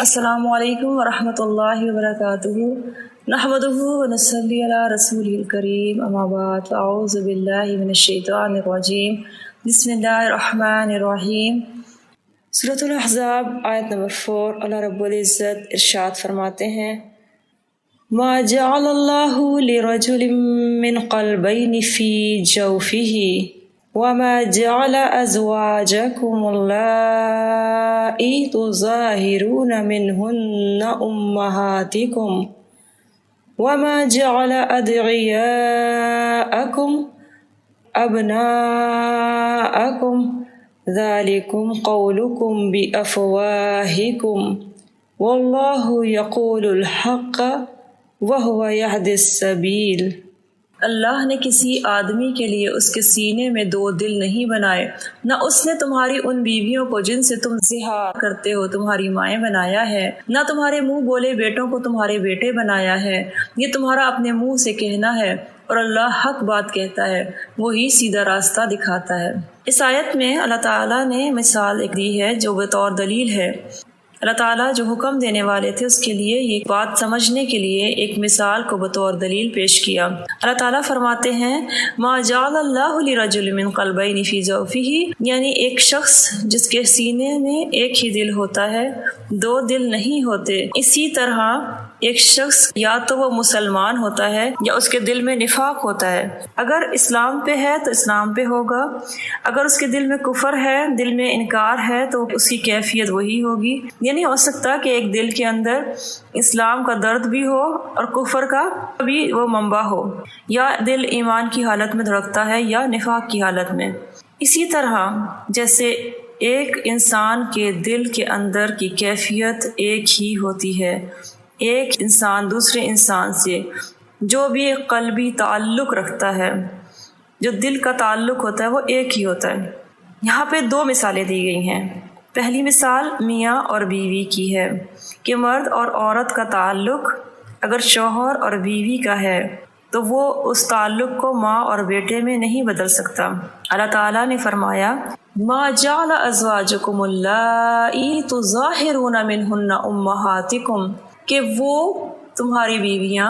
السلام علیکم ورحمۃ اللہ وبرکاتہ، نحمدہ ونصلی علی رسولہ الکریم، اما بعد، اعوذ باللہ من الشیطان الرجیم، بسم اللہ الرحمن الرحیم۔ سورۃ الاحزاب آیت نمبر 4، اللہ رب العزت ارشاد فرماتے ہیں، ما جعل اللہ لرجل من قلبین فی جوفہ وما جعل ازواجکم اللائی تظاہرون منہن امہاتکم وما جعل ادعیاءکم ابناءکم ذالکم قولکم بافواہکم واللہ یقول الحق وہو یہدی السبیل۔ اللہ نے کسی آدمی کے لیے اس کے سینے میں دو دل نہیں بنائے، نہ اس نے تمہاری ان بیویوں کو جن سے تم زہار کرتے ہو تمہاری مائیں بنایا ہے، نہ تمہارے منہ بولے بیٹوں کو تمہارے بیٹے بنایا ہے، یہ تمہارا اپنے منہ سے کہنا ہے، اور اللہ حق بات کہتا ہے، وہی سیدھا راستہ دکھاتا ہے۔ اس آیت میں اللہ تعالیٰ نے مثال ایک دی ہے جو بطور دلیل ہے۔ اللہ تعالیٰ جو حکم دینے والے تھے اس کے لیے یہ بات سمجھنے کے لیے ایک مثال کو بطور دلیل پیش کیا۔ اللہ تعالیٰ فرماتے ہیں، ما جعل اللہ لرجل من قلبین فی جوفہ، یعنی ایک شخص جس کے سینے میں ایک ہی دل ہوتا ہے، دو دل نہیں ہوتے۔ اسی طرح ایک شخص یا تو وہ مسلمان ہوتا ہے یا اس کے دل میں نفاق ہوتا ہے۔ اگر اسلام پہ ہے تو اسلام پہ ہوگا، اگر اس کے دل میں کفر ہے، دل میں انکار ہے، تو اس کی کیفیت وہی ہوگی۔ یہ نہیں ہو سکتا کہ ایک دل کے اندر اسلام کا درد بھی ہو اور کفر کا بھی وہ منبع ہو، یا دل ایمان کی حالت میں دھڑکتا ہے یا نفاق کی حالت میں۔ اسی طرح جیسے ایک انسان کے دل کے اندر کی کیفیت ایک ہی ہوتی ہے، ایک انسان دوسرے انسان سے جو بھی قلبی تعلق رکھتا ہے، جو دل کا تعلق ہوتا ہے وہ ایک ہی ہوتا ہے۔ یہاں پہ دو مثالیں دی گئی ہیں۔ پہلی مثال میاں اور بیوی کی ہے کہ مرد اور عورت کا تعلق اگر شوہر اور بیوی کا ہے تو وہ اس تعلق کو ماں اور بیٹے میں نہیں بدل سکتا۔ اللہ تعالیٰ نے فرمایا، ما جعل ازواجکم اللائی تظاہرون منہن امہاتکم، کہ وہ تمہاری بیویاں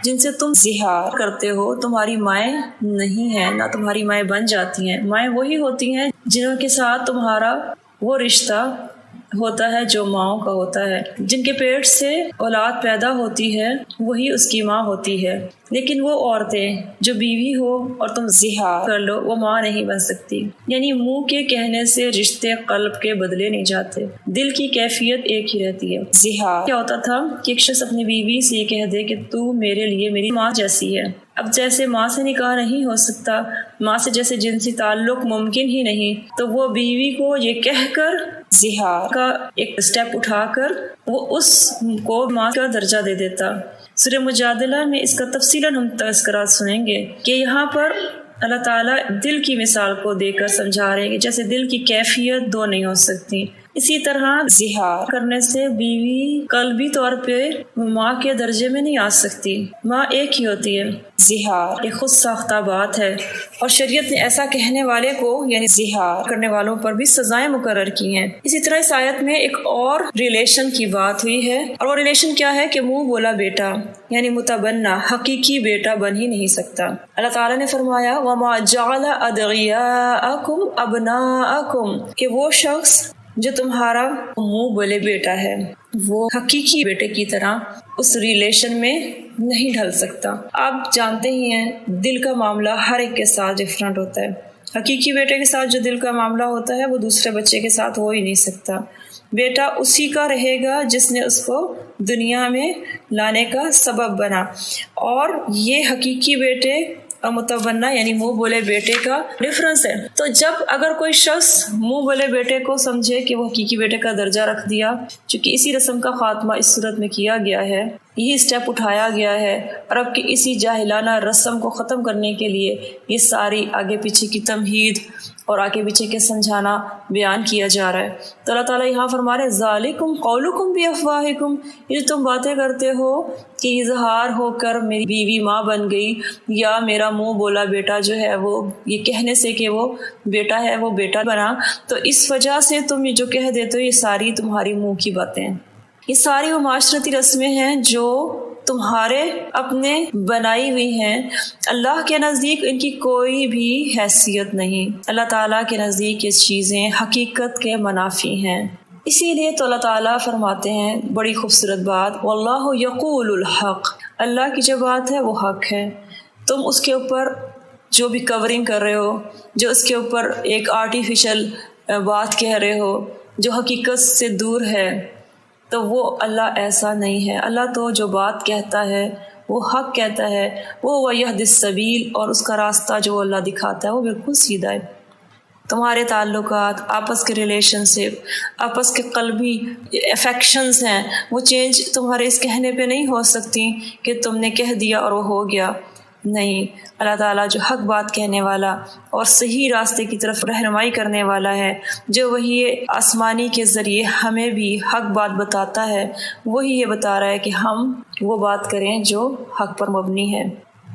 جن سے تم زہار کرتے ہو تمہاری مائیں نہیں ہیں، نہ تمہاری مائیں بن جاتی ہیں۔ مائیں وہی ہوتی ہیں جنہوں کے ساتھ تمہارا وہ رشتہ ہوتا ہے جو ماؤں کا ہوتا ہے، جن کے پیٹ سے اولاد پیدا ہوتی ہے وہی اس کی ماں ہوتی ہے۔ لیکن وہ عورتیں جو بیوی ہو اور تم زہار کر لو وہ ماں نہیں بن سکتی۔ یعنی منہ کے کہنے سے رشتے قلب کے بدلے نہیں جاتے، دل کی کیفیت ایک ہی رہتی ہے۔ زہار کیا ہوتا تھا کہ ایک شخص اپنی بیوی سے یہ کہہ دے کہ تو میرے لیے میری ماں جیسی ہے۔ اب جیسے ماں سے نکاح نہیں ہو سکتا، ماں سے جیسے جنسی تعلق ممکن ہی نہیں، تو وہ بیوی کو یہ کہہ کر زہار کا ایک سٹیپ اٹھا کر وہ اس کو ماں کا درجہ دے دیتا۔ سورہ مجادلہ میں اس کا تفصیلاً ہم تذکرہ سنیں گے کہ یہاں پر اللہ تعالیٰ دل کی مثال کو دے کر سمجھا رہے ہیں کہ جیسے دل کی کیفیت دو نہیں ہو سکتی، اسی طرح زہار کرنے سے بیوی قلبی طور پہ ماں کے درجے میں نہیں آ سکتی، ماں ایک ہی ہوتی ہے۔ زہار ایک خود ساختہ بات ہے، اور شریعت نے ایسا کہنے والے کو یعنی زہار کرنے والوں پر بھی سزائیں مقرر کی ہیں۔ اسی طرح اس آیت میں ایک اور ریلیشن کی بات ہوئی ہے، اور وہ ریلیشن کیا ہے کہ منہ بولا بیٹا یعنی متبنہ حقیقی بیٹا بن ہی نہیں سکتا۔ اللہ تعالیٰ نے فرمایا، وَمَا جَعَلَ أَدْعِيَاءَكُمْ أَبْنَاءَكُمْ، کہ وہ شخص جو تمہارا منہ بولے بیٹا ہے وہ حقیقی بیٹے کی طرح اس ریلیشن میں نہیں ڈھل سکتا۔ آپ جانتے ہی ہیں دل کا معاملہ ہر ایک کے ساتھ ڈفرینٹ ہوتا ہے۔ حقیقی بیٹے کے ساتھ جو دل کا معاملہ ہوتا ہے وہ دوسرے بچے کے ساتھ ہو ہی نہیں سکتا۔ بیٹا اسی کا رہے گا جس نے اس کو دنیا میں لانے کا سبب بنا، اور یہ حقیقی بیٹے اور متبنہ یعنی منہ بولے بیٹے کا ڈفرنس ہے۔ تو جب اگر کوئی شخص منہ بولے بیٹے کو سمجھے کہ وہ حقیقی بیٹے کا درجہ رکھ دیا، چونکہ اسی رسم کا خاتمہ اس صورت میں کیا گیا ہے، یہی سٹیپ اٹھایا گیا ہے، اور اب کی اسی جاہلانہ رسم کو ختم کرنے کے لیے یہ ساری آگے پیچھے کی تمہید اور آگے پیچھے کے سمجھانا بیان کیا جا رہا ہے۔ تو اللہ تعالیٰ یہاں فرما رہے ہیں، ذالکم قولکم بافواہکم، یہ جو تم باتیں کرتے ہو کہ اظہار ہو کر میری بیوی ماں بن گئی، یا میرا منہ بولا بیٹا جو ہے وہ یہ کہنے سے کہ وہ بیٹا ہے وہ بیٹا بنا، تو اس وجہ سے تم یہ جو کہہ دیتے ہو یہ ساری تمہاری منہ کی باتیں ہیں۔ یہ ساری وہ معاشرتی رسمیں ہیں جو تمہارے اپنے بنائی ہوئی ہیں، اللہ کے نزدیک ان کی کوئی بھی حیثیت نہیں۔ اللہ تعالیٰ کے نزدیک یہ چیزیں حقیقت کے منافی ہیں۔ اسی لیے تو اللہ تعالیٰ فرماتے ہیں بڑی خوبصورت بات، واللہ یقول الحق، اللہ کی جو بات ہے وہ حق ہے۔ تم اس کے اوپر جو بھی کورنگ کر رہے ہو، جو اس کے اوپر ایک آرٹیفیشل بات کہہ رہے ہو جو حقیقت سے دور ہے، تو وہ اللہ ایسا نہیں ہے۔ اللہ تو جو بات کہتا ہے وہ حق کہتا ہے، وہ یہدی السبیل، اور اس کا راستہ جو اللہ دکھاتا ہے وہ بالکل سیدھا ہے۔ تمہارے تعلقات، آپس کے ریلیشن شپ، آپس کے قلبی افیکشنز ہیں، وہ چینج تمہارے اس کہنے پہ نہیں ہو سکتی کہ تم نے کہہ دیا اور وہ ہو گیا۔ نہیں، اللہ تعالیٰ جو حق بات کہنے والا اور صحیح راستے کی طرف رہنمائی کرنے والا ہے، جو وہی آسمانی کے ذریعے ہمیں بھی حق بات بتاتا ہے، وہی یہ بتا رہا ہے کہ ہم وہ بات کریں جو حق پر مبنی ہے۔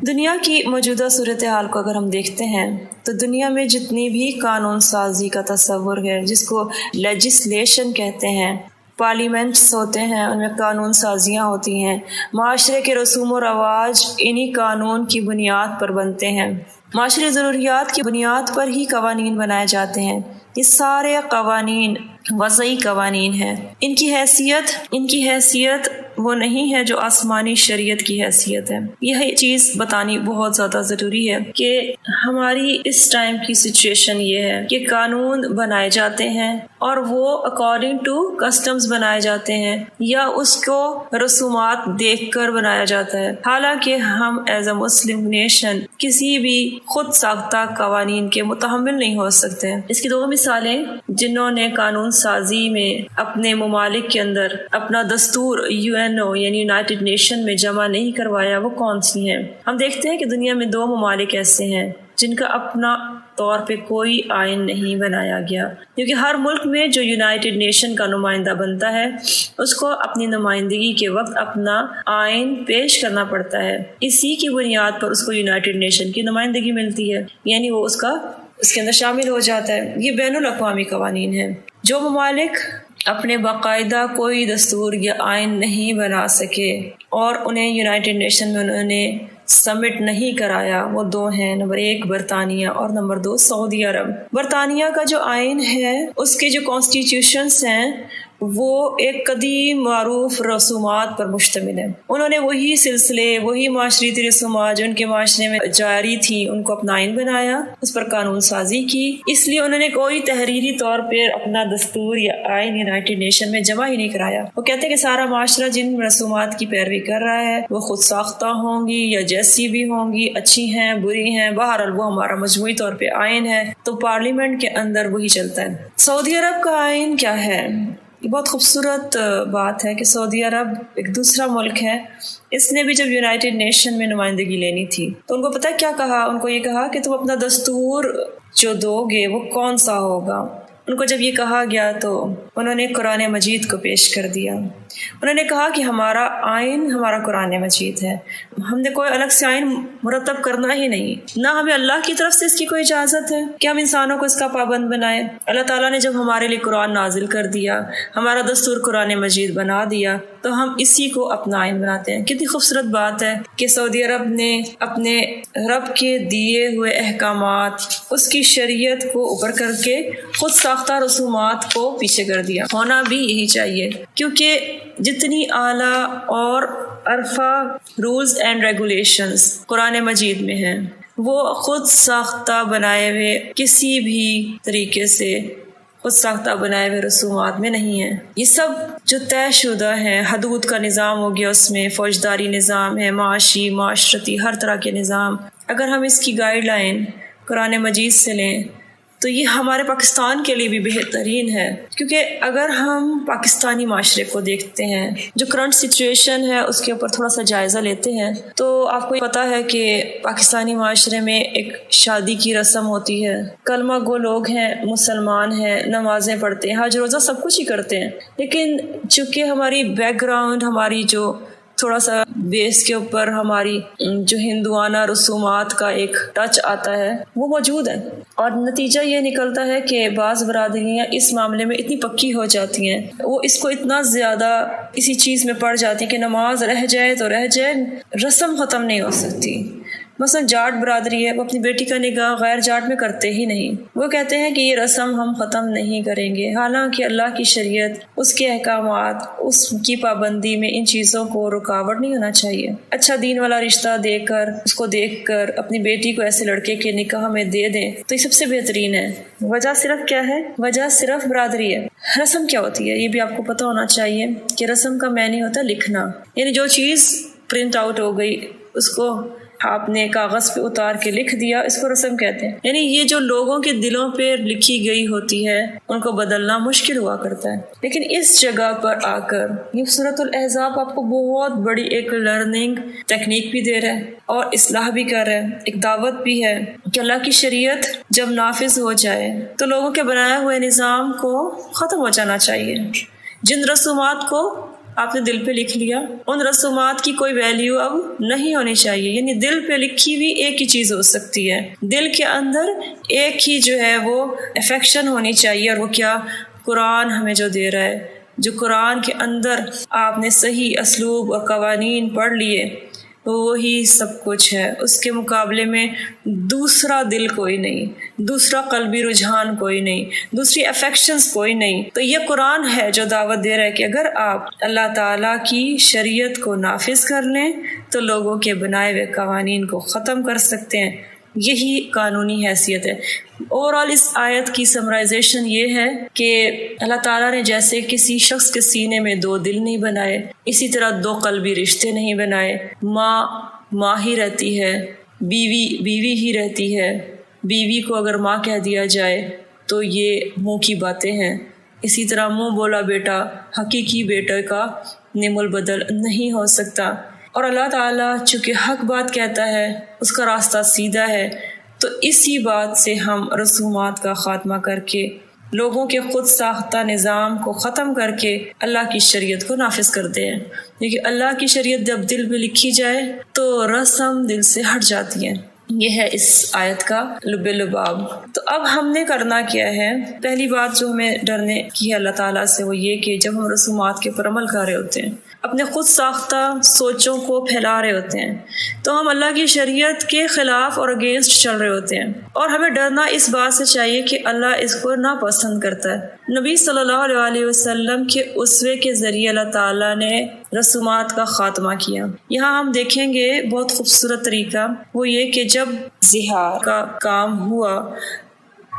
دنیا کی موجودہ صورتحال کو اگر ہم دیکھتے ہیں تو دنیا میں جتنی بھی قانون سازی کا تصور ہے، جس کو لیجسلیشن کہتے ہیں، پارلیمنٹس ہوتے ہیں، ان میں قانون سازیاں ہوتی ہیں، معاشرے کے رسوم و رواج انہی قانون کی بنیاد پر بنتے ہیں، معاشرے ضروریات کی بنیاد پر ہی قوانین بنائے جاتے ہیں۔ یہ سارے قوانین وضعی قوانین ہیں، ان کی حیثیت وہ نہیں ہے جو آسمانی شریعت کی حیثیت ہے۔ یہ چیز بتانی بہت زیادہ ضروری ہے کہ ہماری اس ٹائم کی سچویشن یہ ہے کہ قانون بنائے جاتے ہیں اور وہ اکارڈنگ ٹو کسٹمز بنائے جاتے ہیں یا اس کو رسومات دیکھ کر بنایا جاتا ہے، حالانکہ ہم ایز اے مسلم نیشن کسی بھی خود ساختہ قوانین کے متحمل نہیں ہو سکتے۔ اس کی دو مثالیں جنہوں نے قانون سازی میں اپنے ممالک کے اندر اپنا دستور UNO یعنی یونائٹڈ نیشن میں جمع نہیں کروایا، وہ کون سی ہیں؟ ہم دیکھتے ہیں کہ دنیا میں دو ممالک ایسے ہیں جن کا اپنا طور پہ کوئی آئین نہیں بنایا گیا، کیونکہ ہر ملک میں جو یونائٹڈ نیشن کا نمائندہ بنتا ہے اس کو اپنی نمائندگی کے وقت اپنا آئین پیش کرنا پڑتا ہے، اسی کی بنیاد پر اس کو یونائٹڈ نیشن کی نمائندگی ملتی ہے، یعنی وہ اس کے اندر شامل ہو جاتا ہے۔ یہ بین الاقوامی قوانین ہیں۔ جو ممالک اپنے باقاعدہ کوئی دستور یا آئین نہیں بنا سکے اور انہیں یونائٹڈ نیشن میں انہوں نے سبمٹ نہیں کرایا، وہ دو ہیں، نمبر 1 برطانیہ اور نمبر 2 سعودی عرب۔ برطانیہ کا جو آئین ہے، اس کے جو کانسٹیٹیوشنز ہیں، وہ ایک قدیم معروف رسومات پر مشتمل ہے۔ انہوں نے وہی سلسلے، وہی معاشرتی رسومات جو ان کے معاشرے میں جاری تھی، ان کو اپنا آئین بنایا، اس پر قانون سازی کی۔ اس لیے انہوں نے کوئی تحریری طور پر اپنا دستور یا آئین یونائٹڈ نیشن میں جمع ہی نہیں کرایا۔ وہ کہتے ہیں کہ سارا معاشرہ جن رسومات کی پیروی کر رہا ہے وہ خود ساختہ ہوں گی یا جیسی بھی ہوں گی، اچھی ہیں بری ہیں، بہرحال وہ ہمارا مجموعی طور پہ آئین ہے، تو پارلیمنٹ کے اندر وہی چلتا ہے۔ سعودی عرب کا آئین کیا ہے؟ یہ بہت خوبصورت بات ہے کہ سعودی عرب ایک دوسرا ملک ہے، اس نے بھی جب یونائٹڈ نیشن میں نمائندگی لینی تھی تو ان کو پتہ کیا کہا؟ ان کو یہ کہا کہ تم اپنا دستور جو دو گے وہ کون سا ہوگا؟ ان کو جب یہ کہا گیا تو انہوں نے قرآن مجید کو پیش کر دیا۔ انہوں نے کہا کہ ہمارا آئین ہمارا قرآن مجید ہے، ہم نے کوئی الگ سے آئین مرتب کرنا ہی نہیں، نہ ہمیں اللہ کی طرف سے اس کی کوئی اجازت ہے کہ ہم انسانوں کو اس کا پابند بنائیں۔ اللہ تعالیٰ نے جب ہمارے لیے قرآن نازل کر دیا، ہمارا دستور قرآن مجید بنا دیا، تو ہم اسی کو اپنا آئین بناتے ہیں۔ کتنی خوبصورت بات ہے کہ سعودی عرب نے اپنے رب کے دیے ہوئے احکامات، اس کی شریعت کو اوپر کر کے خود ساختہ رسومات کو پیچھے کر دیا۔ ہونا بھی یہی چاہیے، کیونکہ جتنی اعلیٰ اور عرفہ رولز اینڈ ریگولیشنز قرآن مجید میں ہیں، وہ خود ساختہ بنائے ہوئے کسی بھی طریقے سے خود ساختہ بنائے ہوئے رسومات میں نہیں ہیں۔ یہ سب جو طے شدہ ہیں، حدود کا نظام ہو گیا، اس میں فوجداری نظام ہے، معاشی، معاشرتی، ہر طرح کے نظام، اگر ہم اس کی گائیڈ لائن قرآن مجید سے لیں تو یہ ہمارے پاکستان کے لیے بھی بہترین ہے، کیونکہ اگر ہم پاکستانی معاشرے کو دیکھتے ہیں، جو کرنٹ سچویشن ہے اس کے اوپر تھوڑا سا جائزہ لیتے ہیں، تو آپ کو پتہ ہے کہ پاکستانی معاشرے میں ایک شادی کی رسم ہوتی ہے، کلمہ گو لوگ ہیں، مسلمان ہیں، نمازیں پڑھتے ہیں، حج روزہ سب کچھ ہی کرتے ہیں، لیکن چونکہ ہماری بیک گراؤنڈ، ہماری جو تھوڑا سا بیس کے اوپر ہماری جو ہندوانہ رسومات کا ایک ٹچ آتا ہے وہ موجود ہے، اور نتیجہ یہ نکلتا ہے کہ بعض برادریاں اس معاملے میں اتنی پکی ہو جاتی ہیں، وہ اس کو اتنا زیادہ اسی چیز میں پڑ جاتی ہیں کہ نماز رہ جائے تو رہ جائے، رسم ختم نہیں ہو سکتی۔ مثلا جاٹ برادری ہے، وہ اپنی بیٹی کا نکاح غیر جاٹ میں کرتے ہی نہیں، وہ کہتے ہیں کہ یہ رسم ہم ختم نہیں کریں گے، حالانکہ اللہ کی شریعت، اس کے احکامات، اس کی پابندی میں ان چیزوں کو رکاوٹ نہیں ہونا چاہیے۔ اچھا دین والا رشتہ دے کر، اس کو دیکھ کر اپنی بیٹی کو ایسے لڑکے کے نکاح میں دے دیں تو یہ سب سے بہترین ہے۔ وجہ صرف کیا ہے؟ وجہ صرف برادری ہے۔ رسم کیا ہوتی ہے یہ بھی آپ کو پتہ ہونا چاہیے کہ رسم کا معنی ہوتا ہے لکھنا، یعنی جو چیز پرنٹ آؤٹ ہو گئی اس کو آپ نے کاغذ پہ اتار کے لکھ دیا، اس کو رسم کہتے ہیں۔ یعنی یہ جو لوگوں کے دلوں پہ لکھی گئی ہوتی ہے ان کو بدلنا مشکل ہوا کرتا ہے، لیکن اس جگہ پر آ کر یہ سورۃ الاحزاب آپ کو بہت بڑی ایک لرننگ ٹیکنیک بھی دے رہا ہے اور اصلاح بھی کر رہا ہے، ایک دعوت بھی ہے کہ اللہ کی شریعت جب نافذ ہو جائے تو لوگوں کے بنائے ہوئے نظام کو ختم ہو جانا چاہیے۔ جن رسومات کو آپ نے دل پہ لکھ لیا، ان رسومات کی کوئی ویلیو اب نہیں ہونی چاہیے، یعنی دل پہ لکھی ہوئی ایک ہی چیز ہو سکتی ہے، دل کے اندر ایک ہی جو ہے وہ افیکشن ہونی چاہیے، اور وہ کیا؟ قرآن ہمیں جو دے رہا ہے، جو قرآن کے اندر آپ نے صحیح اسلوب اور قوانین پڑھ لیے وہی سب کچھ ہے، اس کے مقابلے میں دوسرا دل کوئی نہیں، دوسرا قلبی رجحان کوئی نہیں، دوسری افیکشنز کوئی نہیں۔ تو یہ قرآن ہے جو دعوت دے رہا ہے کہ اگر آپ اللہ تعالیٰ کی شریعت کو نافذ کر لیں تو لوگوں کے بنائے ہوئے قوانین کو ختم کر سکتے ہیں، یہی قانونی حیثیت ہے۔ اوورآل اس آیت کی سمرائزیشن یہ ہے کہ اللہ تعالیٰ نے جیسے کسی شخص کے سینے میں دو دل نہیں بنائے، اسی طرح دو قلبی رشتے نہیں بنائے۔ ماں ہی رہتی ہے، بیوی ہی رہتی ہے، بیوی کو اگر ماں کہہ دیا جائے تو یہ منہ کی باتیں ہیں، اسی طرح منہ بولا بیٹا حقیقی بیٹے کا نعم البدل نہیں ہو سکتا۔ اور اللہ تعالیٰ چونکہ حق بات کہتا ہے، اس کا راستہ سیدھا ہے، تو اسی بات سے ہم رسومات کا خاتمہ کر کے لوگوں کے خود ساختہ نظام کو ختم کر کے اللہ کی شریعت کو نافذ کرتے ہیں، کیونکہ اللہ کی شریعت جب دل میں لکھی جائے تو رسم دل سے ہٹ جاتی ہے۔ یہ ہے اس آیت کا لب لباب۔ تو اب ہم نے کرنا کیا ہے؟ پہلی بات جو ہمیں ڈرنے کی ہے اللہ تعالیٰ سے وہ یہ کہ جب ہم رسومات کے پر عمل کر رہے ہوتے ہیں، اپنے خود ساختہ سوچوں کو پھیلا رہے ہوتے ہیں، تو ہم اللہ کی شریعت کے خلاف اور اگینسٹ چل رہے ہوتے ہیں، اور ہمیں ڈرنا اس بات سے چاہیے کہ اللہ اس کو ناپسند کرتا ہے۔ نبی صلی اللہ علیہ وسلم کے اسوے کے ذریعے اللہ تعالیٰ نے رسومات کا خاتمہ کیا۔ یہاں ہم دیکھیں گے بہت خوبصورت طریقہ، وہ یہ کہ جب زہار کا کام ہوا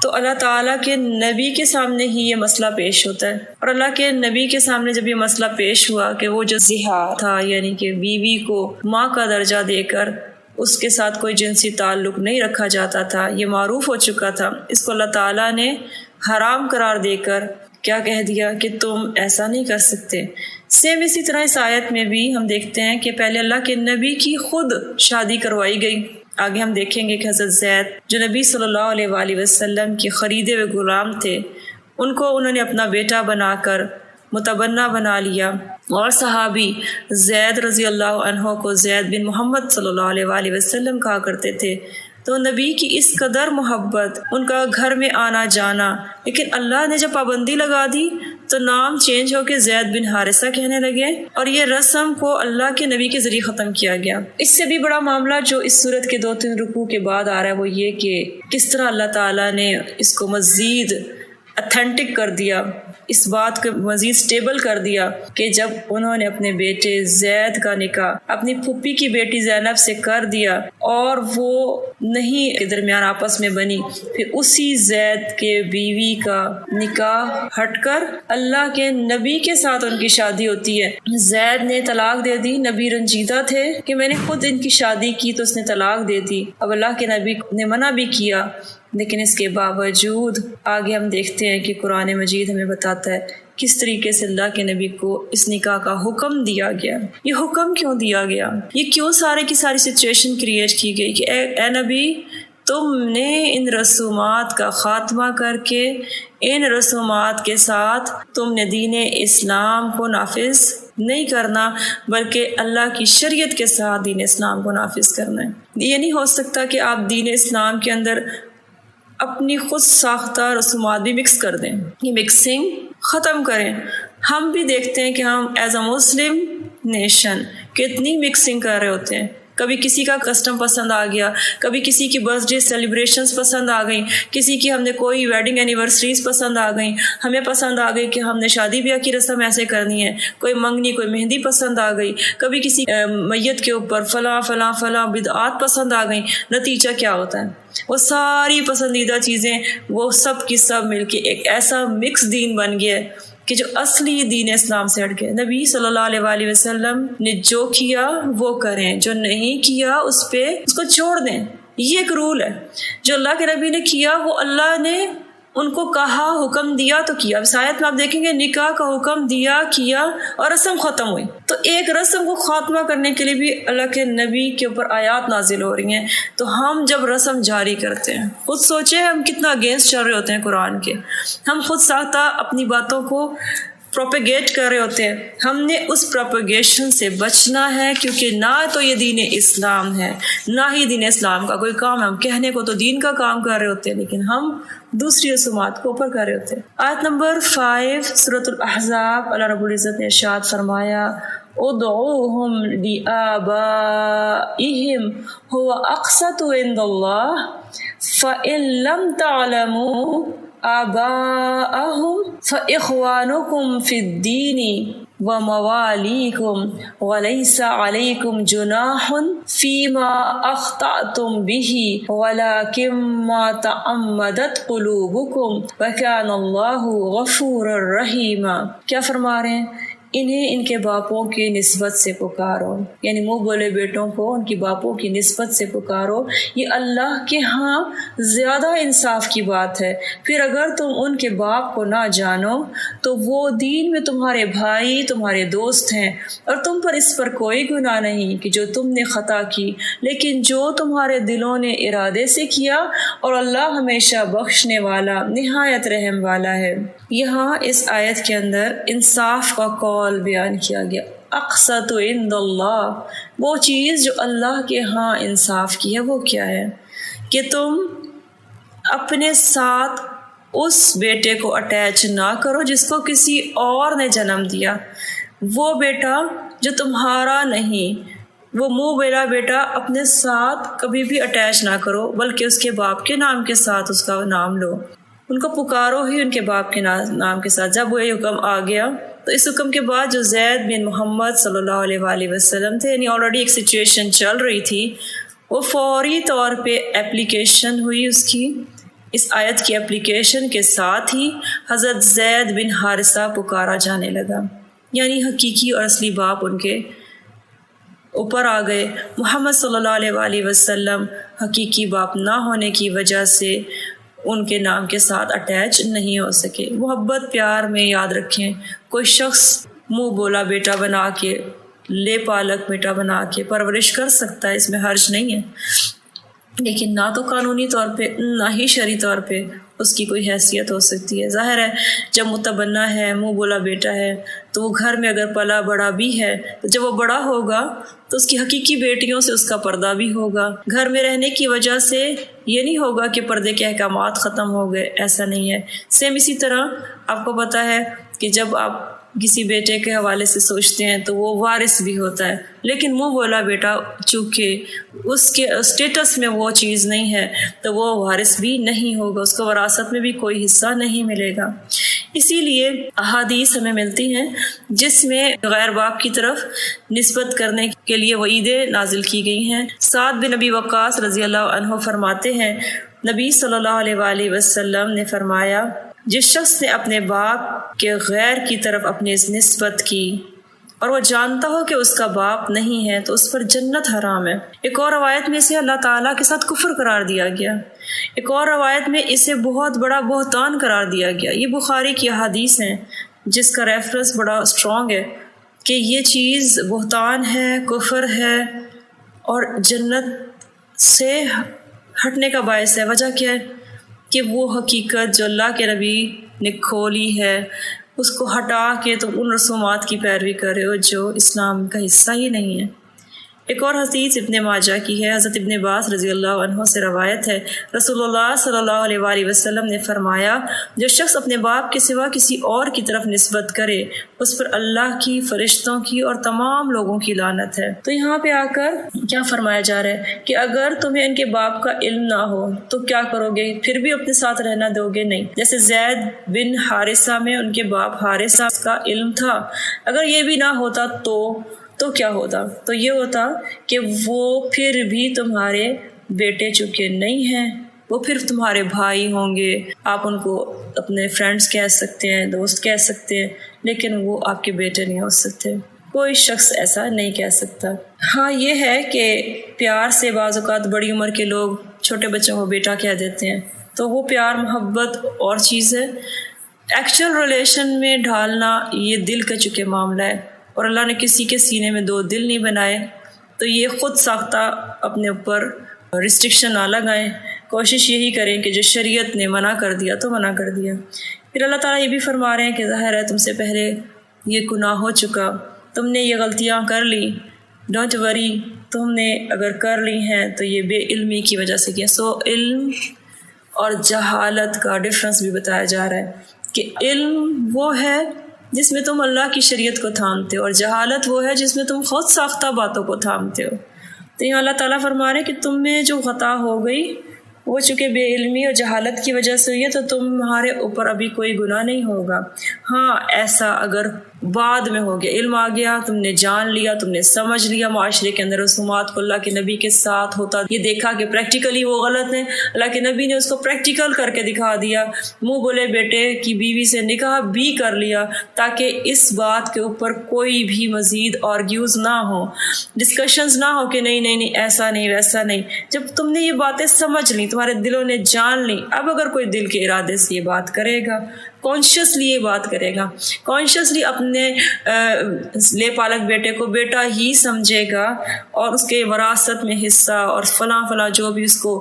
تو اللہ تعالیٰ کے نبی کے سامنے ہی یہ مسئلہ پیش ہوتا ہے، اور اللہ کے نبی کے سامنے جب یہ مسئلہ پیش ہوا کہ وہ جو زہار تھا، یعنی کہ بیوی کو ماں کا درجہ دے کر اس کے ساتھ کوئی جنسی تعلق نہیں رکھا جاتا تھا، یہ معروف ہو چکا تھا، اس کو اللہ تعالیٰ نے حرام قرار دے کر کیا کہہ دیا کہ تم ایسا نہیں کر سکتے۔ سیم اسی طرح اس آیت میں بھی ہم دیکھتے ہیں کہ پہلے اللہ کے نبی کی خود شادی کروائی گئی۔ آگے ہم دیکھیں گے کہ حضرت زید جو نبی صلی اللہ علیہ وآلہ وسلم کے خریدے ہوئے غلام تھے، ان کو انہوں نے اپنا بیٹا بنا کر متبنہ بنا لیا، اور صحابی زید رضی اللہ عنہ کو زید بن محمد صلی اللہ علیہ وآلہ وسلم کہا کرتے تھے۔ تو نبی کی اس قدر محبت، ان کا گھر میں آنا جانا، لیکن اللہ نے جب پابندی لگا دی تو نام چینج ہو کے زید بن حارثہ کہنے لگے، اور یہ رسم کو اللہ کے نبی کے ذریعے ختم کیا گیا۔ اس سے بھی بڑا معاملہ جو اس صورت کے 2-3 رکوع کے بعد آ رہا ہے وہ یہ کہ کس طرح اللہ تعالیٰ نے اس کو مزید اتھینٹک کر دیا، اس بات کو مزید سٹیبل کر دیا کہ جب انہوں نے اپنے بیٹے زید کا نکاح اپنی پھپھی کی بیٹی زینب سے کر دیا اور وہ نہیں کے درمیان آپس میں بنی، پھر اسی زید کے بیوی کا نکاح ہٹ کر اللہ کے نبی کے ساتھ ان کی شادی ہوتی ہے۔ زید نے طلاق دے دی، نبی رنجیدہ تھے کہ میں نے خود ان کی شادی کی تو اس نے طلاق دے دی، اب اللہ کے نبی نے منع بھی کیا، لیکن اس کے باوجود آگے ہم دیکھتے ہیں کہ قرآن مجید ہمیں بتاتا ہے کس طریقے سے اللہ کے نبی کو اس نکاح کا حکم دیا گیا۔ یہ حکم کیوں دیا گیا؟ یہ کیوں سارے کی ساری سچویشن کریٹ کی گئی کہ اے نبی، تم نے ان رسومات کا خاتمہ کر کے ان رسومات کے ساتھ تم نے دین اسلام کو نافذ نہیں کرنا، بلکہ اللہ کی شریعت کے ساتھ دین اسلام کو نافذ کرنا ہے۔ یہ نہیں ہو سکتا کہ آپ دین اسلام کے اندر اپنی خود ساختہ رسومات بھی مکس کر دیں، یہ مکسنگ ختم کریں۔ ہم بھی دیکھتے ہیں کہ ہم ایز اے مسلم نیشن کتنی مکسنگ کر رہے ہوتے ہیں، کبھی کسی کا کسٹم پسند آ گیا، کبھی کسی کی برتھ ڈے سیلیبریشنز پسند آ گئیں، کسی کی ہم نے کوئی ویڈنگ اینیورسریز پسند آ گئیں، ہمیں پسند آ گئی کہ ہم نے شادی بیاہ کی رسم ایسے کرنی ہے، کوئی منگنی کوئی مہندی پسند آ گئی، کبھی کسی میت کے اوپر فلاں فلاں فلاں بدعات پسند آ گئیں۔ نتیجہ کیا ہوتا ہے؟ وہ ساری پسندیدہ چیزیں وہ سب کی سب مل کے ایک ایسا مکس دین بن گیا ہے کہ جو اصلی دین اسلام سے ہٹ گئے۔ نبی صلی اللہ علیہ وآلہ وسلم نے جو کیا وہ کریں، جو نہیں کیا اس کو چھوڑ دیں۔ یہ ایک رول ہے۔ جو اللہ کے نبی نے کیا وہ اللہ نے ان کو کہا، حکم دیا تو کیا۔ اس آیت میں آپ دیکھیں گے نکاح کا حکم دیا، کیا اور رسم ختم ہوئی۔ تو ایک رسم کو خاتمہ کرنے کے لیے بھی اللہ کے نبی کے اوپر آیات نازل ہو رہی ہیں۔ تو ہم جب رسم جاری کرتے ہیں، خود سوچیں ہم کتنا اگینسٹ چل رہے ہوتے ہیں قرآن کے، ہم خود ساختہ اپنی باتوں کو پروپیگیٹ کر رہے ہوتے ہیں۔ ہم نے اس پروپیگیشن سے بچنا ہے، کیونکہ نہ تو یہ دین اسلام ہے، نہ ہی دین اسلام کا کوئی کام ہے۔ ہم کہنے کو تو دین کا کام کر رہے ہوتے ہیں، لیکن ہم دوسری رسومات کو اوپر کر رہے ہوتے ہیں۔ آیت نمبر 5 سورۃ الاحزاب، اللہ رب العزت نے ارشاد فرمایا ادعوہم لآبائہم هو اقسط عند اللہ فإن لم تعلموا آباءهم فإخوانكم في الدين ومواليكم وليس عليكم جناح فيما أخطأتم به ولكن ما تعمدت قلوبكم وكان الله غفورا رحيما۔ کیا فرما رہے ہیں؟ انہیں ان کے باپوں کی نسبت سے پکارو، یعنی منہ بولے بیٹوں کو ان کی باپوں کی نسبت سے پکارو، یہ اللہ کے ہاں زیادہ انصاف کی بات ہے۔ پھر اگر تم ان کے باپ کو نہ جانو تو وہ دین میں تمہارے بھائی، تمہارے دوست ہیں، اور تم پر اس پر کوئی گناہ نہیں کہ جو تم نے خطا کی، لیکن جو تمہارے دلوں نے ارادے سے کیا، اور اللہ ہمیشہ بخشنے والا نہایت رحم والا ہے۔ یہاں اس آیت کے اندر انصاف کا قول بیان کیا گیا۔ اقسط عند اللہ، وہ چیز جو اللہ کے ہاں انصاف کی ہے وہ کیا ہے؟ کہ تم اپنے ساتھ اس بیٹے کو اٹیچ نہ کرو جس کو کسی اور نے جنم دیا، وہ بیٹا جو تمہارا نہیں، وہ منہ بولا بیٹا اپنے ساتھ کبھی بھی اٹیچ نہ کرو، بلکہ اس کے باپ کے نام کے ساتھ اس کا نام لو، ان کو پکارو ہی ان کے باپ کے نام کے ساتھ۔ جب وہ یہ حکم آ گیا تو اس حکم کے بعد جو زید بن محمد صلی اللہ علیہ وآلہ وسلم تھے، یعنی آلریڈی ایک سچویشن چل رہی تھی، وہ فوری طور پہ اپلیکیشن ہوئی اس کی۔ اس آیت کی اپلیکیشن کے ساتھ ہی حضرت زید بن حارثہ پکارا جانے لگا، یعنی حقیقی اور اصلی باپ ان کے اوپر آ گئے۔ محمد صلی اللہ علیہ وآلہ وسلم حقیقی باپ نہ ہونے کی وجہ سے ان کے نام کے ساتھ اٹیچ نہیں ہو سکے۔ محبت پیار میں یاد رکھیں، کوئی شخص منہ بولا بیٹا بنا کے، لے پالک بیٹا بنا کے پرورش کر سکتا ہے، اس میں حرج نہیں ہے، لیکن نہ تو قانونی طور پہ نہ ہی شرعی طور پہ اس کی کوئی حیثیت ہو سکتی ہے۔ ظاہر ہے جب متبنہ ہے، منہ بولا بیٹا ہے، تو وہ گھر میں اگر پلا بڑا بھی ہے تو جب وہ بڑا ہوگا تو اس کی حقیقی بیٹیوں سے اس کا پردہ بھی ہوگا۔ گھر میں رہنے کی وجہ سے یہ نہیں ہوگا کہ پردے کے احکامات ختم ہو گئے، ایسا نہیں ہے۔ سیم اسی طرح آپ کو پتہ ہے کہ جب آپ کسی بیٹے کے حوالے سے سوچتے ہیں تو وہ وارث بھی ہوتا ہے، لیکن منہ بولا بیٹا چونکہ اس کے اسٹیٹس میں وہ چیز نہیں ہے تو وہ وارث بھی نہیں ہوگا، اس کو وراثت میں بھی کوئی حصہ نہیں ملے گا۔ اسی لیے احادیث ہمیں ملتی ہیں جس میں غیر باپ کی طرف نسبت کرنے کے لیے وعیدیں نازل کی گئی ہیں۔ سعد بن ابی وقاص رضی اللہ عنہ فرماتے ہیں، نبی صلی اللہ علیہ وآلہ وسلم نے فرمایا، جس شخص نے اپنے باپ کے غیر کی طرف اپنی نسبت کی اور وہ جانتا ہو کہ اس کا باپ نہیں ہے تو اس پر جنت حرام ہے۔ ایک اور روایت میں اسے اللہ تعالیٰ کے ساتھ کفر قرار دیا گیا، ایک اور روایت میں اسے بہت بڑا بہتان قرار دیا گیا۔ یہ بخاری کی احادیث ہیں جس کا ریفرنس بڑا اسٹرانگ ہے کہ یہ چیز بہتان ہے، کفر ہے اور جنت سے ہٹنے کا باعث ہے۔ وجہ کیا ہے؟ کہ وہ حقیقت جو اللہ کے نبی نے کھولی ہے، اس کو ہٹا کے تم ان رسومات کی پیروی کر رہے ہو جو اسلام کا حصہ ہی نہیں ہے۔ ایک اور حدیث ابن ماجہ کی ہے، حضرت ابن عباس رضی اللہ عنہ سے روایت ہے، رسول اللہ صلی اللہ علیہ وآلہ وسلم نے فرمایا، جو شخص اپنے باپ کے سوا کسی اور کی طرف نسبت کرے اس پر اللہ کی، فرشتوں کی اور تمام لوگوں کی لعنت ہے۔ تو یہاں پہ آ کر کیا فرمایا جا رہا ہے کہ اگر تمہیں ان کے باپ کا علم نہ ہو تو کیا کرو گے؟ پھر بھی اپنے ساتھ رہنا دو گے؟ نہیں۔ جیسے زید بن حارثہ میں ان کے باپ حارثہ کا علم تھا، اگر یہ بھی نہ ہوتا تو کیا ہوتا؟ تو یہ ہوتا کہ وہ پھر بھی تمہارے بیٹے چونکہ نہیں ہیں، وہ پھر تمہارے بھائی ہوں گے، آپ ان کو اپنے فرینڈز کہہ سکتے ہیں، دوست کہہ سکتے ہیں، لیکن وہ آپ کے بیٹے نہیں ہو سکتے۔ کوئی شخص ایسا نہیں کہہ سکتا۔ ہاں یہ ہے کہ پیار سے بعض اوقات بڑی عمر کے لوگ چھوٹے بچوں کو بیٹا کہہ دیتے ہیں، تو وہ پیار محبت اور چیز ہے۔ ایکچوئل ریلیشن میں ڈھالنا یہ دل کا چونکہ معاملہ ہے، اور اللہ نے کسی کے سینے میں دو دل نہیں بنائے، تو یہ خود ساختہ اپنے اوپر ریسٹرکشن نہ لگائیں۔ کوشش یہی کریں کہ جو شریعت نے منع کر دیا تو منع کر دیا۔ پھر اللہ تعالیٰ یہ بھی فرما رہے ہیں کہ ظاہر ہے تم سے پہلے یہ گناہ ہو چکا، تم نے یہ غلطیاں کر لی، ڈونٹ وری، تم نے اگر کر لی ہیں تو یہ بے علمی کی وجہ سے کیا۔ سو علم اور جہالت کا ڈفرنس بھی بتایا جا رہا ہے کہ علم وہ ہے جس میں تم اللہ کی شریعت کو تھامتے ہو، اور جہالت وہ ہے جس میں تم خود ساختہ باتوں کو تھامتے ہو۔ تو یہاں اللہ تعالیٰ فرما رہے ہیں کہ تم میں جو خطا ہو گئی وہ چونکہ بے علمی اور جہالت کی وجہ سے ہوئی ہے، تو تمہارے اوپر ابھی کوئی گناہ نہیں ہوگا۔ ہاں ایسا اگر بعد میں ہو گیا، علم آ گیا، تم نے جان لیا، تم نے سمجھ لیا، معاشرے کے اندر رسومات کو اللہ کے نبی کے ساتھ ہوتا یہ دیکھا کہ پریکٹیکلی وہ غلط ہیں، اللہ کے نبی نے اس کو پریکٹیکل کر کے دکھا دیا، منہ بولے بیٹے کی بیوی سے نکاح بھی کر لیا، تاکہ اس بات کے اوپر کوئی بھی مزید آرگیوز نہ ہو، ڈسکشنز نہ ہو کہ نہیں ایسا نہیں ویسا نہیں۔ جب تم نے یہ باتیں سمجھ لی، تمہارے دلوں نے جان لی، اب اگر کوئی دل کے ارادے سے یہ بات کرے گا، کانشیسلی یہ بات کرے گا، کانشیسلی اپنے لے پالک بیٹے کو بیٹا ہی سمجھے گا، اور اس کے وراثت میں حصہ اور فلاں جو بھی اس کو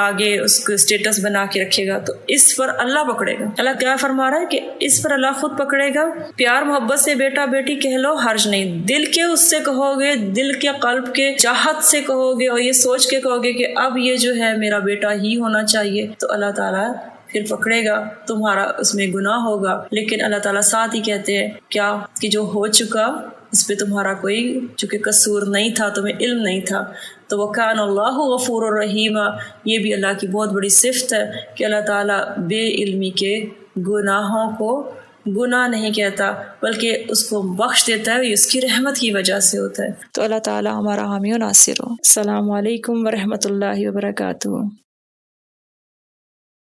آگے اس کو اسٹیٹس بنا کے رکھے گا، تو اس پر اللہ پکڑے گا۔ اللہ کیا فرما رہا ہے کہ اس پر اللہ خود پکڑے گا۔ پیار محبت سے بیٹا بیٹی کہہ لو، حرج نہیں، دل کے اس سے کہو گے، دل کے قلب کے چاہت سے کہو گے، اور یہ سوچ کے کہو گے کہ اب یہ جو ہے میرا بیٹا ہی ہونا چاہیے، تو اللہ تعالیٰ پھر پکڑے گا، تمہارا اس میں گناہ ہوگا، لیکن اللہ تعالیٰ ساتھ ہی کہتے ہیں کیا کہ جو ہو چکا اس پہ تمہارا کوئی چونکہ قصور نہیں تھا، تمہیں علم نہیں تھا، تو وَكَانَ اللَّهُ غَفُورًا رَحِيمًا۔ یہ بھی اللہ کی بہت بڑی صفت ہے کہ اللہ تعالیٰ بے علمی کے گناہوں کو گناہ نہیں کہتا، بلکہ اس کو بخش دیتا ہے، یہ اس کی رحمت کی وجہ سے ہوتا ہے۔ تو اللہ تعالیٰ ہمارا حامی و ناصر ہو۔ السلام علیکم ورحمۃ اللہ وبرکاتہ۔